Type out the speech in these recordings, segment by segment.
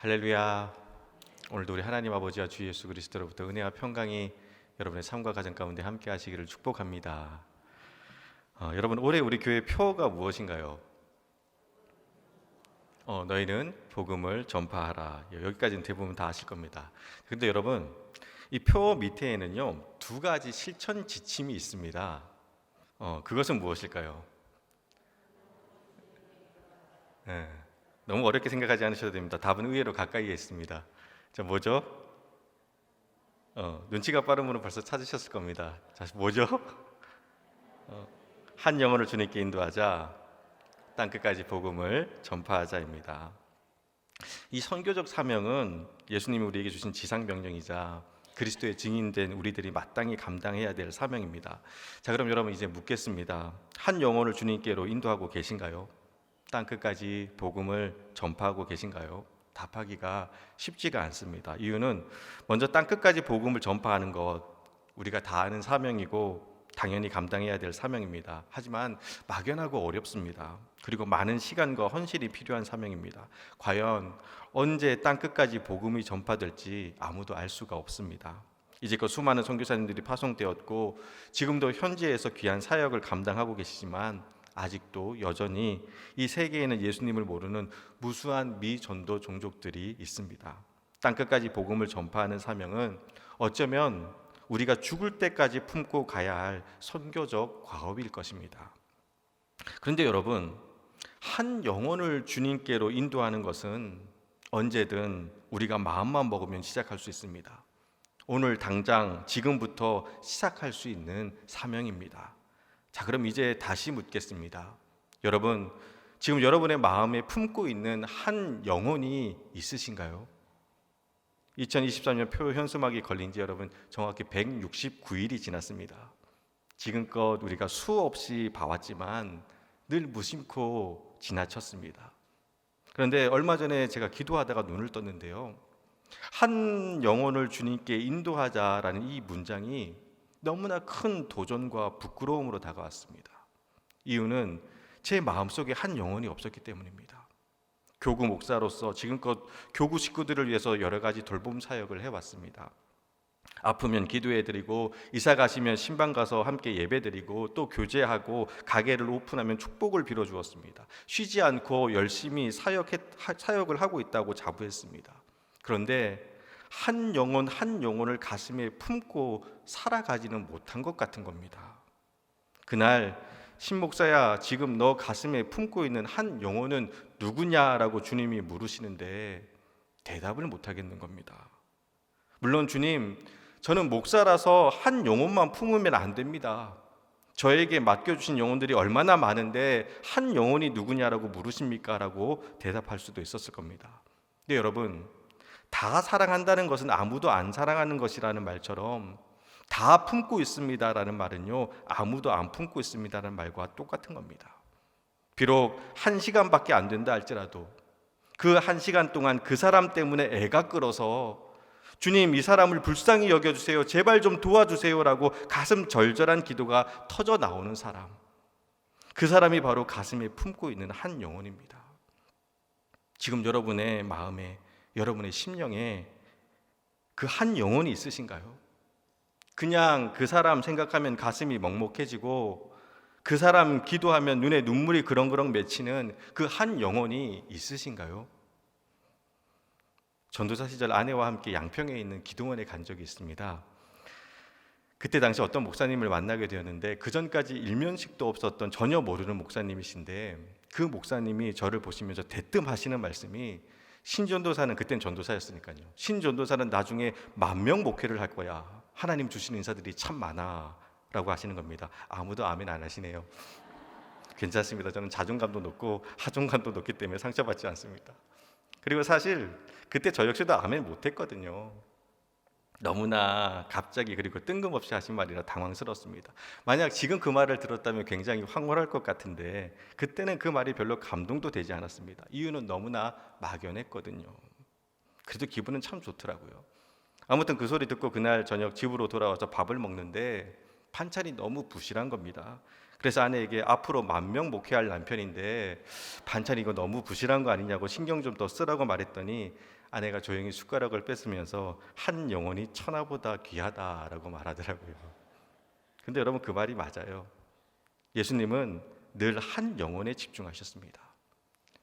할렐루야. 오늘도 우리 하나님 아버지와 주 예수 그리스도로부터 은혜와 평강이 여러분의 삶과 가정 가운데 함께 하시기를 축복합니다. 여러분, 올해 우리 교회 표어가 무엇인가요? 너희는 복음을 전파하라. 여기까지는 대부분 다 아실 겁니다. 근데 여러분, 이 표 밑에는요 두 가지 실천 지침이 있습니다. 그것은 무엇일까요? 네, 너무 어렵게 생각하지 않으셔도 됩니다. 답은 의외로 가까이에 있습니다. 자, 뭐죠? 눈치가 빠른 분은 벌써 찾으셨을 겁니다. 자, 뭐죠? 한 영혼을 주님께 인도하자, 땅 끝까지 복음을 전파하자입니다. 이 선교적 사명은 예수님이 우리에게 주신 지상 명령이자 그리스도의 증인된 우리들이 마땅히 감당해야 될 사명입니다. 자, 그럼 여러분 이제 묻겠습니다. 한 영혼을 주님께로 인도하고 계신가요? 땅 끝까지 복음을 전파하고 계신가요? 답하기가 쉽지가 않습니다. 이유는 먼저 땅 끝까지 복음을 전파하는 것, 우리가 다 아는 사명이고 당연히 감당해야 될 사명입니다. 하지만 막연하고 어렵습니다. 그리고 많은 시간과 헌신이 필요한 사명입니다. 과연 언제 땅 끝까지 복음이 전파될지 아무도 알 수가 없습니다. 이제껏 수많은 선교사님들이 파송되었고 지금도 현지에서 귀한 사역을 감당하고 계시지만 아직도 여전히 이 세계에는 예수님을 모르는 무수한 미전도 종족들이 있습니다. 땅 끝까지 복음을 전파하는 사명은 어쩌면 우리가 죽을 때까지 품고 가야 할 선교적 과업일 것입니다. 그런데 여러분, 한 영혼을 주님께로 인도하는 것은 언제든 우리가 마음만 먹으면 시작할 수 있습니다. 오늘 당장 지금부터 시작할 수 있는 사명입니다. 자, 그럼 이제 다시 묻겠습니다. 여러분, 지금 여러분의 마음에 품고 있는 한 영혼이 있으신가요? 2023년 표 현수막이 걸린 지 여러분 정확히 169일이 지났습니다. 지금껏 우리가 수없이 봐왔지만 늘 무심코 지나쳤습니다. 그런데 얼마 전에 제가 기도하다가 눈을 떴는데요, 한 영혼을 주님께 인도하자라는 이 문장이 너무나 큰 도전과 부끄러움으로 다가왔습니다. 이유는 제 마음속에 한 영혼이 없었기 때문입니다. 교구 목사로서 지금껏 교구 식구들을 위해서 여러 가지 돌봄 사역을 해왔습니다. 아프면 기도해드리고 이사 가시면 신방 가서 함께 예배드리고 또 교제하고 가게를 오픈하면 축복을 빌어주었습니다. 쉬지 않고 열심히 사역을 하고 있다고 자부했습니다. 그런데 한 영혼 한 영혼을 가슴에 품고 살아가지는 못한 것 같은 겁니다. 그날 신목사야, 지금 너 가슴에 품고 있는 한 영혼은 누구냐라고 주님이 물으시는데 대답을 못하겠는 겁니다. 물론 주님, 저는 목사라서 한 영혼만 품으면 안 됩니다. 저에게 맡겨주신 영혼들이 얼마나 많은데 한 영혼이 누구냐라고 물으십니까? 라고 대답할 수도 있었을 겁니다. 근데 여러분, 다 사랑한다는 것은 아무도 안 사랑하는 것이라는 말처럼 다 품고 있습니다라는 말은요, 아무도 안 품고 있습니다라는 말과 똑같은 겁니다. 비록 1시간밖에 안 된다 할지라도 그 1시간 동안 그 사람 때문에 애가 끓어서 주님, 이 사람을 불쌍히 여겨주세요, 제발 좀 도와주세요라고 가슴 절절한 기도가 터져 나오는 사람, 그 사람이 바로 가슴에 품고 있는 한 영혼입니다. 지금 여러분의 마음에, 여러분의 심령에 그 한 영혼이 있으신가요? 그냥 그 사람 생각하면 가슴이 먹먹해지고 그 사람 기도하면 눈에 눈물이 그렁그렁 맺히는 그 한 영혼이 있으신가요? 전도사 시절 아내와 함께 양평에 있는 기도원에 간 적이 있습니다. 그때 당시 어떤 목사님을 만나게 되었는데 그 전까지 일면식도 없었던 전혀 모르는 목사님이신데 그 목사님이 저를 보시면서 대뜸 하시는 말씀이, 신전도사는, 그땐 전도사였으니까요, 신전도사는 나중에 10,000명 목회를 할 거야. 하나님 주시는 인사들이 참 많아 라고 하시는 겁니다. 아무도 아멘 안 하시네요. 괜찮습니다. 저는 자존감도 높고 하존감도 높기 때문에 상처받지 않습니다. 그리고 사실 그때 저 역시도 아멘 못했거든요. 너무나 갑자기 그리고 뜬금없이 하신 말이라 당황스럽습니다. 만약 지금 그 말을 들었다면 굉장히 황홀할 것 같은데 그때는 그 말이 별로 감동도 되지 않았습니다. 이유는 너무나 막연했거든요. 그래도 기분은 참 좋더라고요. 아무튼 그 소리 듣고 그날 저녁 집으로 돌아와서 밥을 먹는데 반찬이 너무 부실한 겁니다. 그래서 아내에게 앞으로 10,000명 목회할 남편인데 반찬 이거 너무 부실한 거 아니냐고 신경 좀 더 쓰라고 말했더니 아내가 조용히 숟가락을 뺏으면서 한 영혼이 천하보다 귀하다라고 말하더라고요. 근데 여러분 그 말이 맞아요. 예수님은 늘 한 영혼에 집중하셨습니다.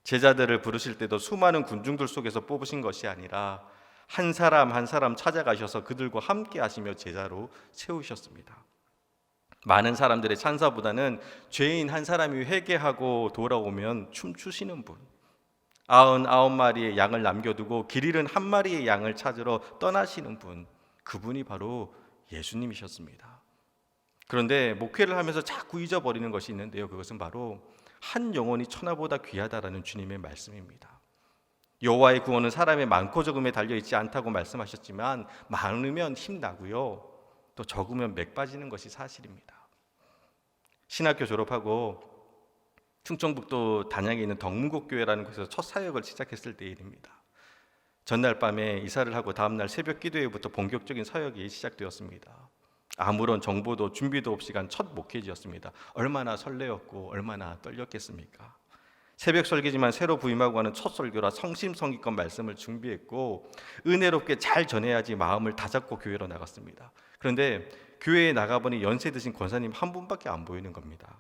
제자들을 부르실 때도 수많은 군중들 속에서 뽑으신 것이 아니라 한 사람 한 사람 찾아가셔서 그들과 함께 하시며 제자로 세우셨습니다. 많은 사람들의 찬사보다는 죄인 한 사람이 회개하고 돌아오면 춤추시는 분, 99마리의 양을 남겨두고 길 잃은 한 마리의 양을 찾으러 떠나시는 분, 그분이 바로 예수님이셨습니다. 그런데 목회를 하면서 자꾸 잊어버리는 것이 있는데요, 그것은 바로 한 영혼이 천하보다 귀하다라는 주님의 말씀입니다. 여호와의 구원은 사람의 많고 적음에 달려있지 않다고 말씀하셨지만 많으면 힘나고요, 또 적으면 맥 빠지는 것이 사실입니다. 신학교 졸업하고 충청북도 단양에 있는 덕문고교회라는 곳에서 첫 사역을 시작했을 때 일입니다. 전날 밤에 이사를 하고 다음날 새벽 기도회부터 본격적인 사역이 시작되었습니다. 아무런 정보도 준비도 없이 간 첫 목회지였습니다. 얼마나 설레었고 얼마나 떨렸겠습니까? 새벽 설계지만 새로 부임하고 하는 첫 설교라 성심성의껏 말씀을 준비했고 은혜롭게 잘 전해야지 마음을 다잡고 교회로 나갔습니다. 그런데 교회에 나가보니 연세 드신 권사님 한 분밖에 안 보이는 겁니다.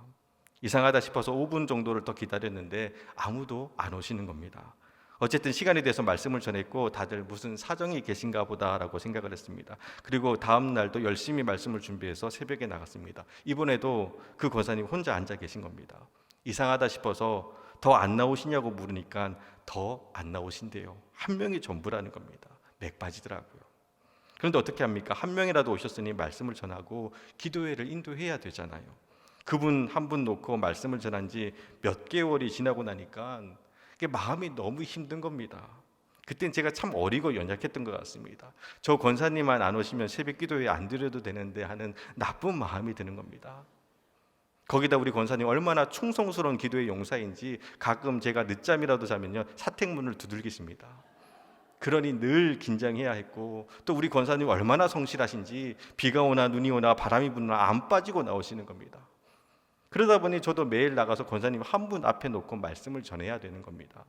이상하다 싶어서 5분 정도를 더 기다렸는데 아무도 안 오시는 겁니다. 어쨌든 시간이 돼서 말씀을 전했고 다들 무슨 사정이 계신가 보다라고 생각을 했습니다. 그리고 다음 날도 열심히 말씀을 준비해서 새벽에 나갔습니다. 이번에도 그 권사님 혼자 앉아 계신 겁니다. 이상하다 싶어서 더 안 나오시냐고 물으니까 더 안 나오신대요. 한 명이 전부라는 겁니다. 맥 빠지더라고요. 그런데 어떻게 합니까? 한 명이라도 오셨으니 말씀을 전하고 기도회를 인도해야 되잖아요. 그분 한 분 놓고 말씀을 전한 지 몇 개월이 지나고 나니까 마음이 너무 힘든 겁니다. 그땐 제가 참 어리고 연약했던 것 같습니다. 저 권사님만 안 오시면 새벽 기도회 안 드려도 되는데 하는 나쁜 마음이 드는 겁니다. 거기다 우리 권사님 얼마나 충성스러운 기도의 용사인지 가끔 제가 늦잠이라도 자면요 사택문을 두들기십니다. 그러니 늘 긴장해야 했고 또 우리 권사님 얼마나 성실하신지 비가 오나 눈이 오나 바람이 부나 안 빠지고 나오시는 겁니다. 그러다 보니 저도 매일 나가서 권사님 한 분 앞에 놓고 말씀을 전해야 되는 겁니다.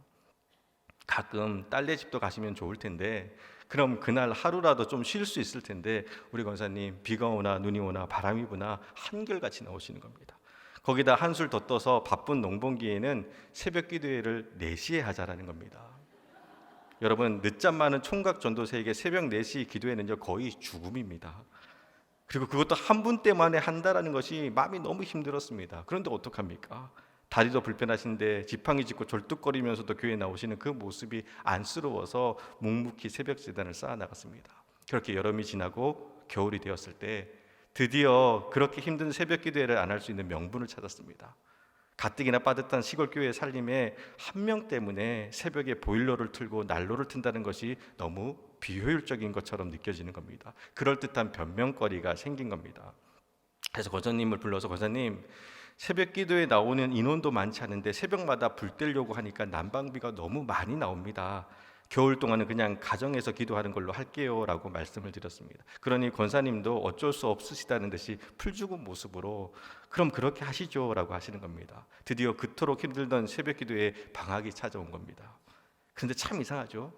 가끔 딸네 집도 가시면 좋을 텐데 그럼 그날 하루라도 좀 쉴 수 있을 텐데 우리 권사님 비가 오나 눈이 오나 바람이 부나 한결같이 나오시는 겁니다. 거기다 한술 더 떠서 바쁜 농번기에는 새벽 기도회를 4시에 하자라는 겁니다. 여러분 늦잠 많은 총각 전도사에게 새벽 4시 기도회는요 거의 죽음입니다. 그리고 그것도 한 분 때만에 한다라는 것이 마음이 너무 힘들었습니다. 그런데 어떡합니까? 다리도 불편하신데 지팡이 짚고 절뚝거리면서도 교회에 나오시는 그 모습이 안쓰러워서 묵묵히 새벽 제단을 쌓아 나갔습니다. 그렇게 여름이 지나고 겨울이 되었을 때 드디어 그렇게 힘든 새벽 기도회를 안 할 수 있는 명분을 찾았습니다. 가뜩이나 빠듯한 시골 교회 살림에 한 명 때문에 새벽에 보일러를 틀고 난로를 튼다는 것이 너무 비효율적인 것처럼 느껴지는 겁니다. 그럴듯한 변명거리가 생긴 겁니다. 그래서 권사님을 불러서 권사님 새벽 기도에 나오는 인원도 많지 않은데 새벽마다 불 떼려고 하니까 난방비가 너무 많이 나옵니다. 겨울 동안은 그냥 가정에서 기도하는 걸로 할게요 라고 말씀을 드렸습니다. 그러니 권사님도 어쩔 수 없으시다는 듯이 풀죽은 모습으로 그럼 그렇게 하시죠 라고 하시는 겁니다. 드디어 그토록 힘들던 새벽 기도에 방학이 찾아온 겁니다. 그런데 참 이상하죠.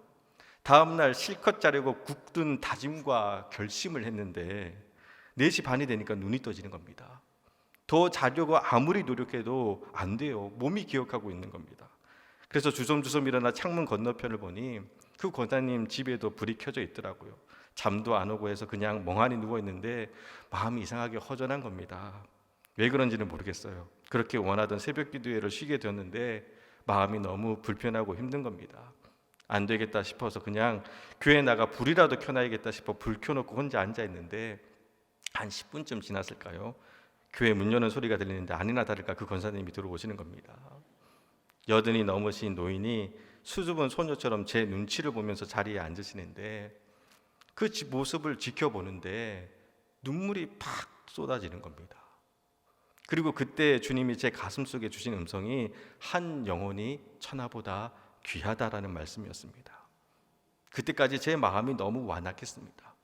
다음날 실컷 자려고 굳든 다짐과 결심을 했는데 4시 반이 되니까 눈이 떠지는 겁니다. 더 자려고 아무리 노력해도 안 돼요. 몸이 기억하고 있는 겁니다. 그래서 주섬주섬 일어나 창문 건너편을 보니 그 권사님 집에도 불이 켜져 있더라고요. 잠도 안 오고 해서 그냥 멍하니 누워있는데 마음이 이상하게 허전한 겁니다. 왜 그런지는 모르겠어요. 그렇게 원하던 새벽 기도회를 쉬게 되었는데 마음이 너무 불편하고 힘든 겁니다. 안 되겠다 싶어서 그냥 교회 나가 불이라도 켜놔야겠다 싶어 불 켜놓고 혼자 앉아있는데 한 10분쯤 지났을까요? 교회 문 여는 소리가 들리는데 아니나 다를까 그 권사님이 들어오시는 겁니다. 여든이 넘으신 노인이 수줍은 소녀처럼 제 눈치를 보면서 자리에 앉으시는데 그 모습을 지켜보는데 눈물이 팍 쏟아지는 겁니다. 그리고 그때 주님이 제 가슴 속에 주신 음성이 한 영혼이 천하보다 귀하다라는 말씀이었습니다. 그때까지 제 마음이 너무 완악했습니다.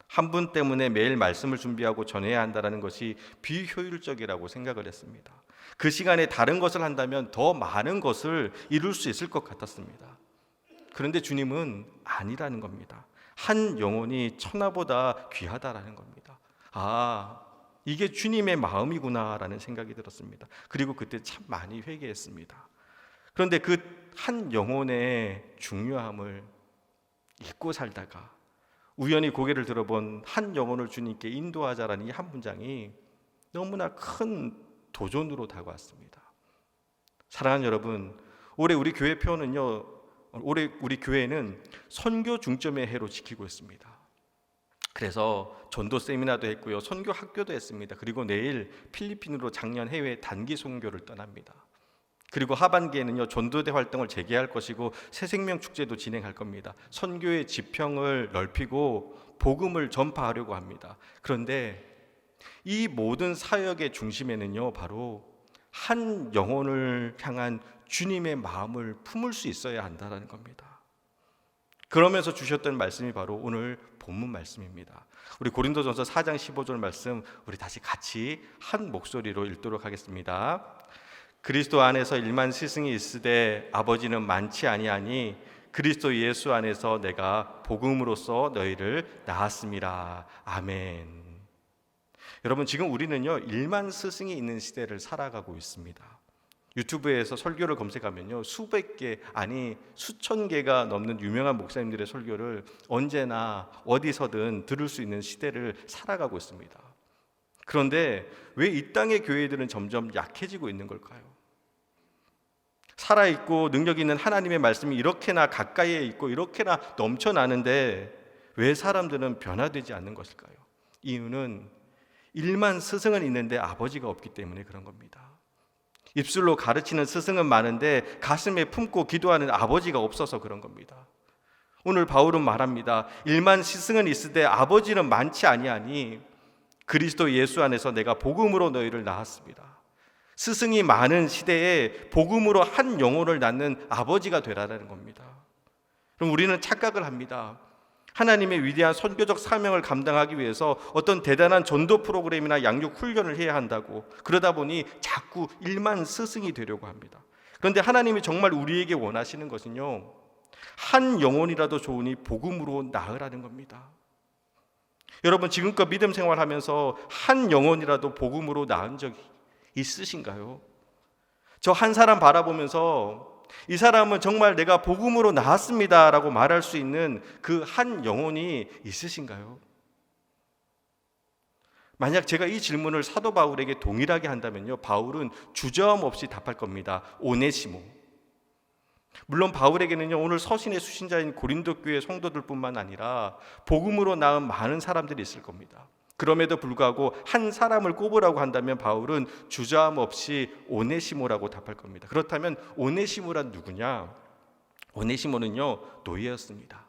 한 분 때문에 매일 말씀을 준비하고 전해야 한다는 것이 비효율적이라고 생각을 했습니다. 그 시간에 다른 것을 한다면 더 많은 것을 이룰 수 있을 것 같았습니다. 그런데 주님은 아니라는 겁니다. 한 영혼이 천하보다 귀하다라는 겁니다. 이게 주님의 마음이구나라는 생각이 들었습니다. 그리고 그때 참 많이 회개했습니다. 그런데 그 한 영혼의 중요함을 잊고 살다가 우연히 고개를 들어본 한 영혼을 주님께 인도하자라는 이 한 문장이 너무나 큰 도전으로 다가왔습니다. 사랑하는 여러분, 올해 우리 교회 표는요, 올해 우리 교회는 선교 중점의 해로 지키고 있습니다. 그래서 전도 세미나도 했고요, 선교 학교도 했습니다. 그리고 내일 필리핀으로 작년 해외 단기 선교를 떠납니다. 그리고 하반기에는요, 전도대 활동을 재개할 것이고 새생명 축제도 진행할 겁니다. 선교의 지평을 넓히고 복음을 전파하려고 합니다. 그런데 이 모든 사역의 중심에는요, 바로 한 영혼을 향한 주님의 마음을 품을 수 있어야 한다는 겁니다. 그러면서 주셨던 말씀이 바로 오늘 본문 말씀입니다. 우리 고린도전서 4장 15절 말씀, 우리 다시 같이 한 목소리로 읽도록 하겠습니다. 그리스도 안에서 일만 스승이 있으되 아버지는 많지 아니하니 그리스도 예수 안에서 내가 복음으로써 너희를 낳았습니다. 아멘. 여러분, 지금 우리는요, 일만 스승이 있는 시대를 살아가고 있습니다. 유튜브에서 설교를 검색하면요, 수백 개, 아니 수천 개가 넘는 유명한 목사님들의 설교를 언제나 어디서든 들을 수 있는 시대를 살아가고 있습니다. 그런데 왜 이 땅의 교회들은 점점 약해지고 있는 걸까요? 살아있고 능력 있는 하나님의 말씀이 이렇게나 가까이에 있고 이렇게나 넘쳐나는데 왜 사람들은 변화되지 않는 것일까요? 이유는 일만 스승은 있는데 아버지가 없기 때문에 그런 겁니다. 입술로 가르치는 스승은 많은데 가슴에 품고 기도하는 아버지가 없어서 그런 겁니다. 오늘 바울은 말합니다. 일만 스승은 있으되 아버지는 많지 아니하니 그리스도 예수 안에서 내가 복음으로 너희를 낳았습니다. 스승이 많은 시대에 복음으로 한 영혼을 낳는 아버지가 되라는 겁니다. 그럼 우리는 착각을 합니다. 하나님의 위대한 선교적 사명을 감당하기 위해서 어떤 대단한 전도 프로그램이나 양육 훈련을 해야 한다고, 그러다 보니 자꾸 일만 스승이 되려고 합니다. 그런데 하나님이 정말 우리에게 원하시는 것은요, 한 영혼이라도 좋으니 복음으로 낳으라는 겁니다. 여러분, 지금껏 믿음 생활하면서 한 영혼이라도 복음으로 낳은 적 있으신가요? 저 한 사람 바라보면서 이 사람은 정말 내가 복음으로 낳았습니다 라고 말할 수 있는 그 한 영혼이 있으신가요? 만약 제가 이 질문을 사도 바울에게 동일하게 한다면요, 바울은 주저함 없이 답할 겁니다. 오네시모. 물론 바울에게는요, 오늘 서신의 수신자인 고린도 교회 성도들뿐만 아니라 복음으로 낳은 많은 사람들이 있을 겁니다. 그럼에도 불구하고 한 사람을 꼽으라고 한다면 바울은 주저함 없이 오네시모라고 답할 겁니다. 그렇다면 오네시모란 누구냐? 오네시모는요, 노예였습니다.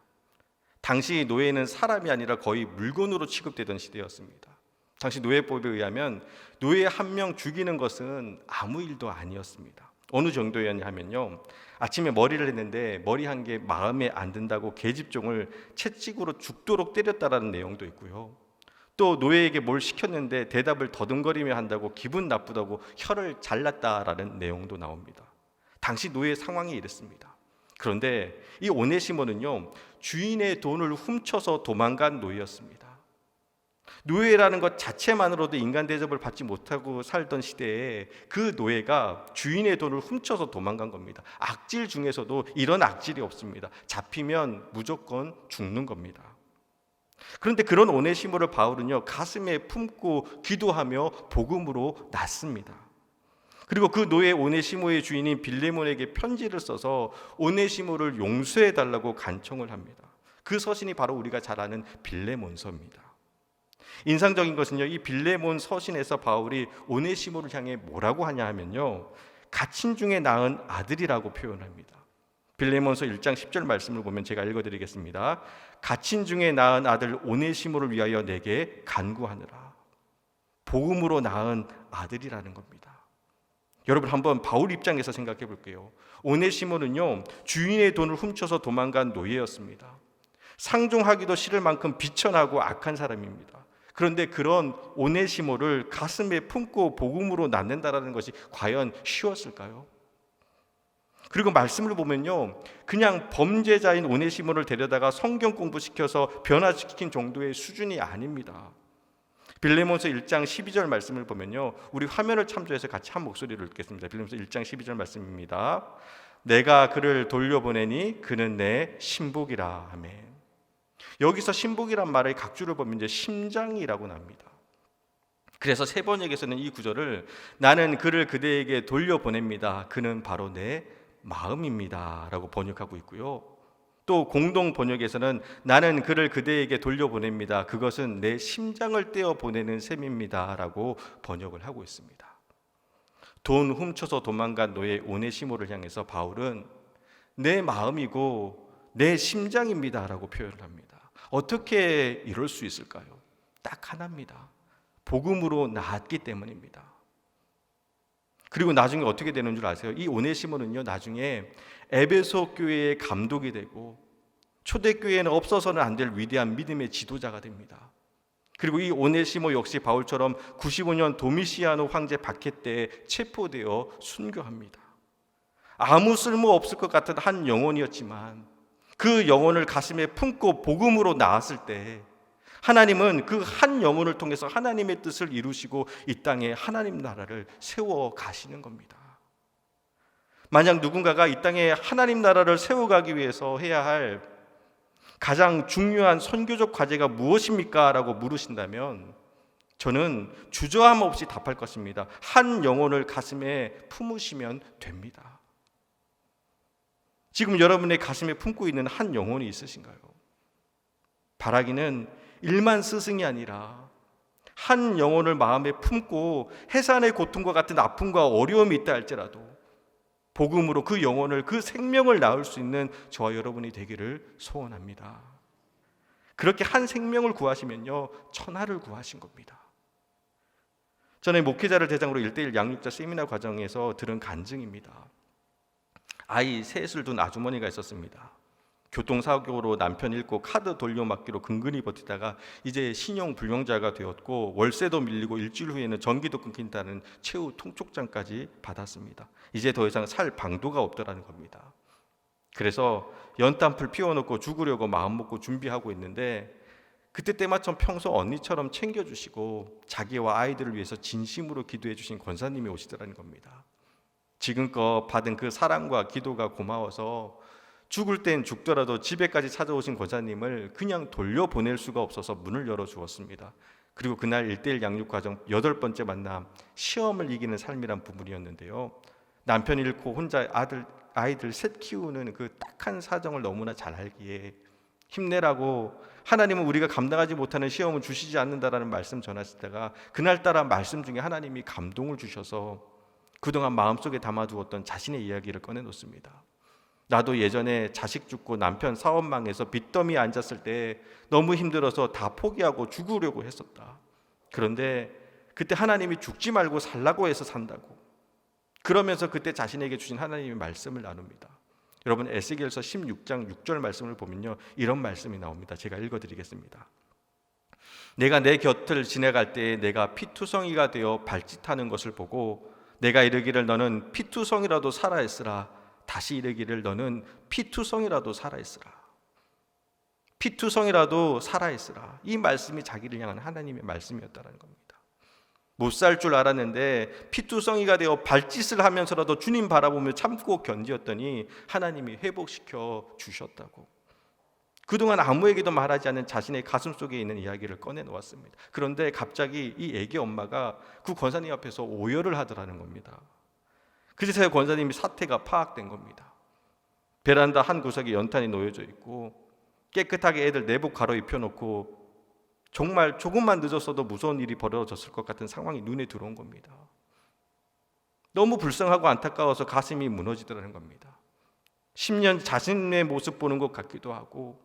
당시 노예는 사람이 아니라 거의 물건으로 취급되던 시대였습니다. 당시 노예법에 의하면 노예 한 명 죽이는 것은 아무 일도 아니었습니다. 어느 정도였냐 하면요, 아침에 머리를 했는데 머리 한 개 마음에 안 든다고 계집종을 채찍으로 죽도록 때렸다라는 내용도 있고요. 또 노예에게 뭘 시켰는데 대답을 더듬거리며 한다고 기분 나쁘다고 혀를 잘랐다라는 내용도 나옵니다. 당시 노예 상황이 이랬습니다. 그런데 이 오네시모는요, 주인의 돈을 훔쳐서 도망간 노예였습니다. 노예라는 것 자체만으로도 인간 대접을 받지 못하고 살던 시대에 그 노예가 주인의 돈을 훔쳐서 도망간 겁니다. 악질 중에서도 이런 악질이 없습니다. 잡히면 무조건 죽는 겁니다. 그런데 그런 오네시모를 바울은요, 가슴에 품고 기도하며 복음으로 낳습니다. 그리고 그 노예 오네시모의 주인인 빌레몬에게 편지를 써서 오네시모를 용서해 달라고 간청을 합니다. 그 서신이 바로 우리가 잘 아는 빌레몬서입니다. 인상적인 것은요, 이 빌레몬 서신에서 바울이 오네시모를 향해 뭐라고 하냐 하면요, 갇힌 중에 낳은 아들이라고 표현합니다. 빌레몬서 1장 10절 말씀을 보면 제가 읽어드리겠습니다. 갇힌 중에 낳은 아들 오네시모를 위하여 내게 간구하느라. 복음으로 낳은 아들이라는 겁니다. 여러분, 한번 바울 입장에서 생각해 볼게요. 오네시모는요, 주인의 돈을 훔쳐서 도망간 노예였습니다. 상종하기도 싫을 만큼 비천하고 악한 사람입니다. 그런데 그런 오네시모를 가슴에 품고 복음으로 낳는다라는 것이 과연 쉬웠을까요? 그리고 말씀을 보면요, 그냥 범죄자인 오네시모를 데려다가 성경 공부시켜서 변화시킨 정도의 수준이 아닙니다. 빌레몬서 1장 12절 말씀을 보면요, 우리 화면을 참조해서 같이 한 목소리를 읽겠습니다. 빌레몬서 1장 12절 말씀입니다. 내가 그를 돌려보내니 그는 내 신복이라 하매. 여기서 신복이란 말의 각주를 보면 이제 심장이라고 납니다. 그래서 세 번역에서는 이 구절을 나는 그를 그대에게 돌려보냅니다. 그는 바로 내 마음입니다 라고 번역하고 있고요. 또 공동 번역에서는 나는 그를 그대에게 돌려보냅니다. 그것은 내 심장을 떼어 보내는 셈입니다 라고 번역을 하고 있습니다. 돈 훔쳐서 도망간 노예 오네시모를 향해서 바울은 내 마음이고 내 심장입니다 라고 표현을 합니다. 어떻게 이럴 수 있을까요? 딱 하나입니다. 복음으로 낳았기 때문입니다. 그리고 나중에 어떻게 되는 줄 아세요? 이 오네시모는요, 나중에 에베소 교회의 감독이 되고 초대교회에는 없어서는 안 될 위대한 믿음의 지도자가 됩니다. 그리고 이 오네시모 역시 바울처럼 95년 도미시아노 황제 박해 때 체포되어 순교합니다. 아무 쓸모 없을 것 같은 한 영혼이었지만 그 영혼을 가슴에 품고 복음으로 낳았을 때 하나님은 그 한 영혼을 통해서 하나님의 뜻을 이루시고 이 땅에 하나님 나라를 세워 가시는 겁니다. 만약 누군가가 이 땅에 하나님 나라를 세워가기 위해서 해야 할 가장 중요한 선교적 과제가 무엇입니까? 라고 물으신다면 저는 주저함 없이 답할 것입니다. 한 영혼을 가슴에 품으시면 됩니다. 지금 여러분의 가슴에 품고 있는 한 영혼이 있으신가요? 바라기는 일만 스승이 아니라 한 영혼을 마음에 품고 해산의 고통과 같은 아픔과 어려움이 있다 할지라도 복음으로 그 영혼을, 그 생명을 낳을 수 있는 저와 여러분이 되기를 소원합니다. 그렇게 한 생명을 구하시면요, 천하를 구하신 겁니다. 저는 목회자를 대상으로 1:1 양육자 세미나 과정에서 들은 간증입니다. 아이 셋을 둔 아주머니가 있었습니다. 교통사고로 남편 잃고 카드 돌려막기로 근근히 버티다가 이제 신용불량자가 되었고 월세도 밀리고 일주일 후에는 전기도 끊긴다는 최후 통촉장까지 받았습니다. 이제 더 이상 살 방도가 없더라는 겁니다. 그래서 연탄불 피워놓고 죽으려고 마음먹고 준비하고 있는데 그때 때마침 평소 언니처럼 챙겨주시고 자기와 아이들을 위해서 진심으로 기도해 주신 권사님이 오시더라는 겁니다. 지금껏 받은 그 사랑과 기도가 고마워서 죽을 땐 죽더라도 집에까지 찾아오신 권사님을 그냥 돌려보낼 수가 없어서 문을 열어주었습니다. 그리고 그날 1:1 양육 과정 8번째 만남, 시험을 이기는 삶이란 부분이었는데요. 남편 잃고 혼자 아이들 셋 키우는 그 딱한 사정을 너무나 잘 알기에 힘내라고, 하나님은 우리가 감당하지 못하는 시험을 주시지 않는다라는 말씀 전하실 때가 그날따라 말씀 중에 하나님이 감동을 주셔서 그동안 마음속에 담아두었던 자신의 이야기를 꺼내놓습니다. 나도 예전에 자식 죽고 남편 사업 망해서 빚더미에 앉았을 때 너무 힘들어서 다 포기하고 죽으려고 했었다. 그런데 그때 하나님이 죽지 말고 살라고 해서 산다고. 그러면서 그때 자신에게 주신 하나님의 말씀을 나눕니다. 여러분 에스겔서 16장 6절 말씀을 보면요, 이런 말씀이 나옵니다. 제가 읽어드리겠습니다. 내가 내 곁을 지나갈 때에 내가 피투성이가 되어 발짓하는 것을 보고 내가 이르기를 너는 피투성이라도 살아있으라. 다시 이르기를 너는 피투성이라도 살아있으라. 피투성이라도 살아있으라. 이 말씀이 자기를 향한 하나님의 말씀이었다는 겁니다. 못 살 줄 알았는데 피투성이가 되어 발짓을 하면서라도 주님 바라보며 참고 견디었더니 하나님이 회복시켜 주셨다고. 그동안 아무에게도 말하지 않은 자신의 가슴 속에 있는 이야기를 꺼내놓았습니다. 그런데 갑자기 이 애기 엄마가 그 권사님 앞에서 오열을 하더라는 겁니다. 그제서야 권사님이 사태가 파악된 겁니다. 베란다 한 구석에 연탄이 놓여져 있고 깨끗하게 애들 내복 가로 입혀놓고 정말 조금만 늦었어도 무서운 일이 벌어졌을 것 같은 상황이 눈에 들어온 겁니다. 너무 불쌍하고 안타까워서 가슴이 무너지더라는 겁니다. 10년 자신의 모습 보는 것 같기도 하고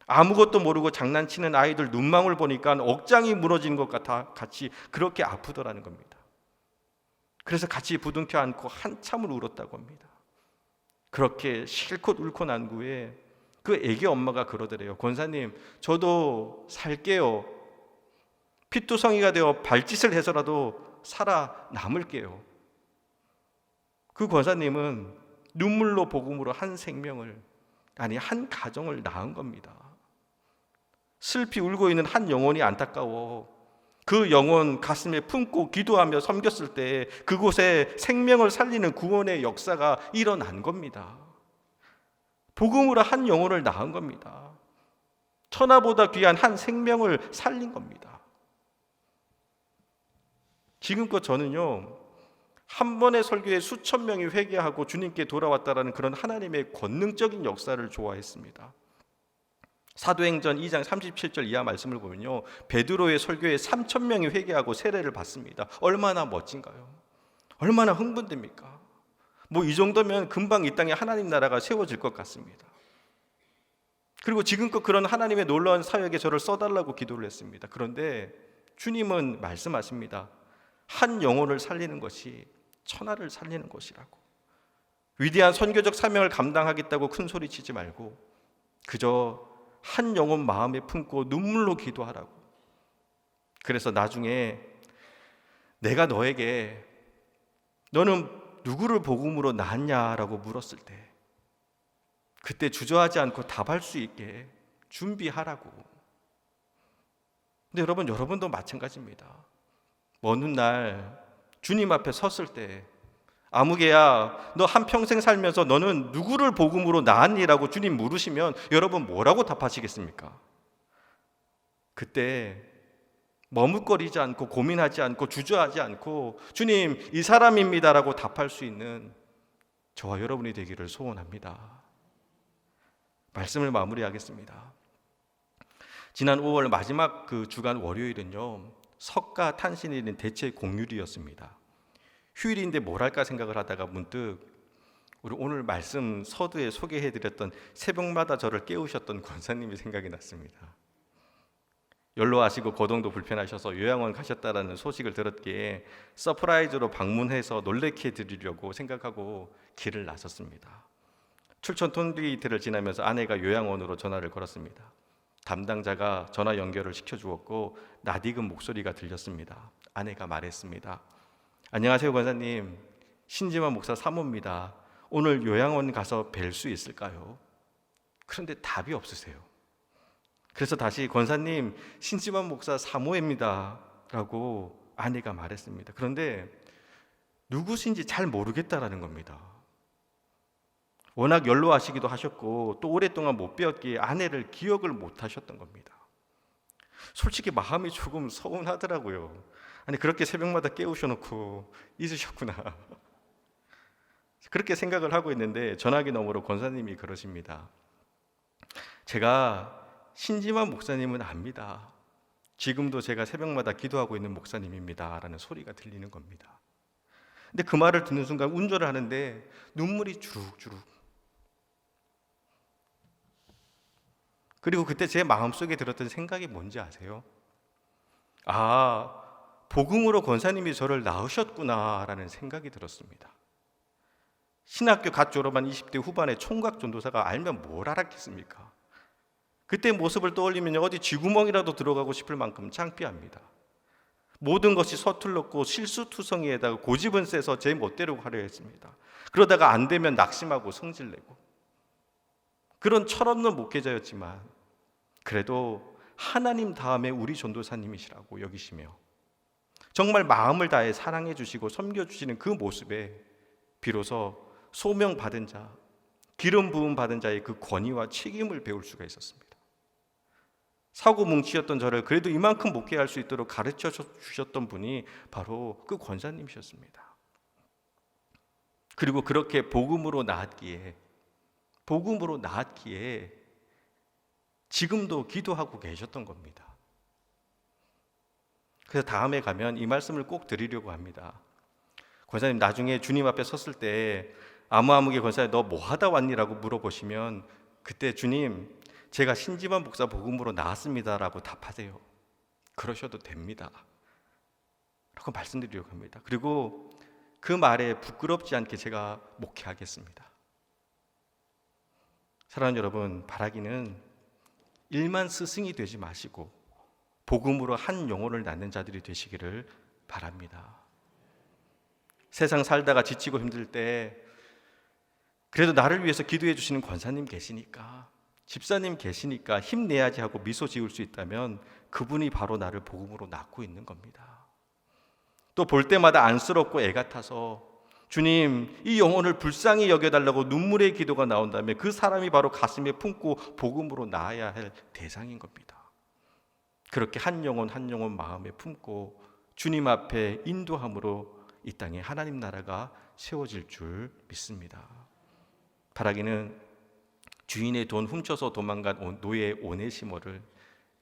아무것도 모르고 장난치는 아이들 눈망울 보니까 억장이 무너지는 것 같아 같이 그렇게 아프더라는 겁니다. 그래서 같이 부둥켜 안고 한참을 울었다고 합니다. 그렇게 실컷 울고 난 후에 그 애기 엄마가 그러더래요. 권사님, 저도 살게요. 피투성이가 되어 발짓을 해서라도 살아남을게요. 그 권사님은 눈물로 복음으로 한 생명을, 아니 한 가정을 낳은 겁니다. 슬피 울고 있는 한 영혼이 안타까워 그 영혼 가슴에 품고 기도하며 섬겼을 때 그곳에 생명을 살리는 구원의 역사가 일어난 겁니다. 복음으로 한 영혼을 낳은 겁니다. 천하보다 귀한 한 생명을 살린 겁니다. 지금껏 저는요, 한 번의 설교에 수천 명이 회개하고 주님께 돌아왔다라는 그런 하나님의 권능적인 역사를 좋아했습니다. 사도행전 2장 37절 이하 말씀을 보면요, 베드로의 설교에 3천 명이 회개하고 세례를 받습니다. 얼마나 멋진가요? 얼마나 흥분됩니까? 이 정도면 금방 이 땅에 하나님 나라가 세워질 것 같습니다. 그리고 지금껏 그런 하나님의 놀라운 사역에 저를 써달라고 기도를 했습니다. 그런데 주님은 말씀하십니다. 한 영혼을 살리는 것이 천하를 살리는 것이라고. 위대한 선교적 사명을 감당하겠다고 큰 소리 치지 말고 그저 한 영혼 마음에 품고 눈물로 기도하라고. 그래서 나중에 내가 너에게 너는 누구를 복음으로 낳았냐라고 물었을 때 그때 주저하지 않고 답할 수 있게 준비하라고. 근데 여러분도 마찬가지입니다. 어느 날 주님 앞에 섰을 때 아무개야 너 한평생 살면서 너는 누구를 복음으로 낳았니라고 주님 물으시면 여러분 뭐라고 답하시겠습니까? 그때 머뭇거리지 않고 고민하지 않고 주저하지 않고 주님 이 사람입니다라고 답할 수 있는 저와 여러분이 되기를 소원합니다. 말씀을 마무리하겠습니다. 지난 5월 마지막 그 주간 월요일은요, 석가 탄신일인 대체 공휴일이었습니다. 휴일인데 뭘 할까 생각을 하다가 문득 우리 오늘 말씀 서두에 소개해드렸던 새벽마다 저를 깨우셨던 권사님이 생각이 났습니다. 연로하시고 거동도 불편하셔서 요양원 가셨다라는 소식을 들었기에 서프라이즈로 방문해서 놀래켜 드리려고 생각하고 길을 나섰습니다. 출천 톨게이트를 지나면서 아내가 요양원으로 전화를 걸었습니다. 담당자가 전화 연결을 시켜주었고 낯익은 목소리가 들렸습니다. 아내가 말했습니다. 안녕하세요 권사님, 신지만 목사 사모입니다. 오늘 요양원 가서 뵐 수 있을까요? 그런데 답이 없으세요. 그래서 다시 권사님 신지만 목사 사모입니다 라고 아내가 말했습니다. 그런데 누구신지 잘 모르겠다라는 겁니다. 워낙 연로하시기도 하셨고 또 오랫동안 못 뵈었기에 아내를 기억을 못 하셨던 겁니다. 솔직히 마음이 조금 서운하더라고요. 아니 그렇게 새벽마다 깨우셔놓고 잊으셨구나. 그렇게 생각을 하고 있는데 전화기 너머로 권사님이 그러십니다. 제가 신지만 목사님은 압니다. 지금도 제가 새벽마다 기도하고 있는 목사님입니다 라는 소리가 들리는 겁니다. 근데 그 말을 듣는 순간 운전을 하는데 눈물이 주룩주룩. 그리고 그때 제 마음속에 들었던 생각이 뭔지 아세요? 아, 복음으로 권사님이 저를 낳으셨구나라는 생각이 들었습니다. 신학교 갓 졸업한 20대 후반의 총각 전도사가 알면 뭘 알았겠습니까? 그때 모습을 떠올리면 어디 쥐구멍이라도 들어가고 싶을 만큼 창피합니다. 모든 것이 서툴렀고 실수투성이에다가 고집은 세서 제 멋대로 하려 했습니다. 그러다가 안 되면 낙심하고 성질내고 그런 철없는 목회자였지만 그래도 하나님 다음에 우리 전도사님이시라고 여기시며 정말 마음을 다해 사랑해 주시고 섬겨주시는 그 모습에 비로소 소명받은 자, 기름 부음 받은 자의 그 권위와 책임을 배울 수가 있었습니다. 사고뭉치였던 저를 그래도 이만큼 목회할 수 있도록 가르쳐 주셨던 분이 바로 그 권사님이셨습니다. 그리고 그렇게 복음으로 낳았기에 지금도 기도하고 계셨던 겁니다. 그래서 다음에 가면 이 말씀을 꼭 드리려고 합니다. 권사님 나중에 주님 앞에 섰을 때 아무개 권사님 너 뭐 하다 왔니라고 물어보시면 그때 주님 제가 신지만 목사 복음으로 나왔습니다라고 답하세요. 그러셔도 됩니다 라고 말씀드리려고 합니다. 그리고 그 말에 부끄럽지 않게 제가 목회하겠습니다. 사랑하는 여러분, 바라기는 일만 스승이 되지 마시고 복음으로 한 영혼을 낳는 자들이 되시기를 바랍니다. 세상 살다가 지치고 힘들 때 그래도 나를 위해서 기도해 주시는 권사님 계시니까, 집사님 계시니까 힘내야지 하고 미소 지을 수 있다면 그분이 바로 나를 복음으로 낳고 있는 겁니다. 또 볼 때마다 안쓰럽고 애가 타서 주님 이 영혼을 불쌍히 여겨달라고 눈물의 기도가 나온다면 그 사람이 바로 가슴에 품고 복음으로 낳아야 할 대상인 겁니다. 그렇게 한 영혼 한 영혼 마음에 품고 주님 앞에 인도함으로 이 땅에 하나님 나라가 세워질 줄 믿습니다. 바라기는 주인의 돈 훔쳐서 도망간 노예 오네시모를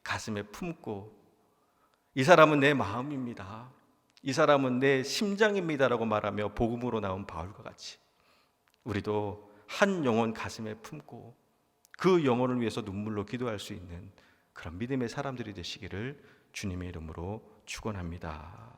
가슴에 품고 이 사람은 내 마음입니다, 이 사람은 내 심장입니다라고 말하며 복음으로 나온 바울과 같이 우리도 한 영혼 가슴에 품고 그 영혼을 위해서 눈물로 기도할 수 있는 그런 믿음의 사람들이 되시기를 주님의 이름으로 축원합니다.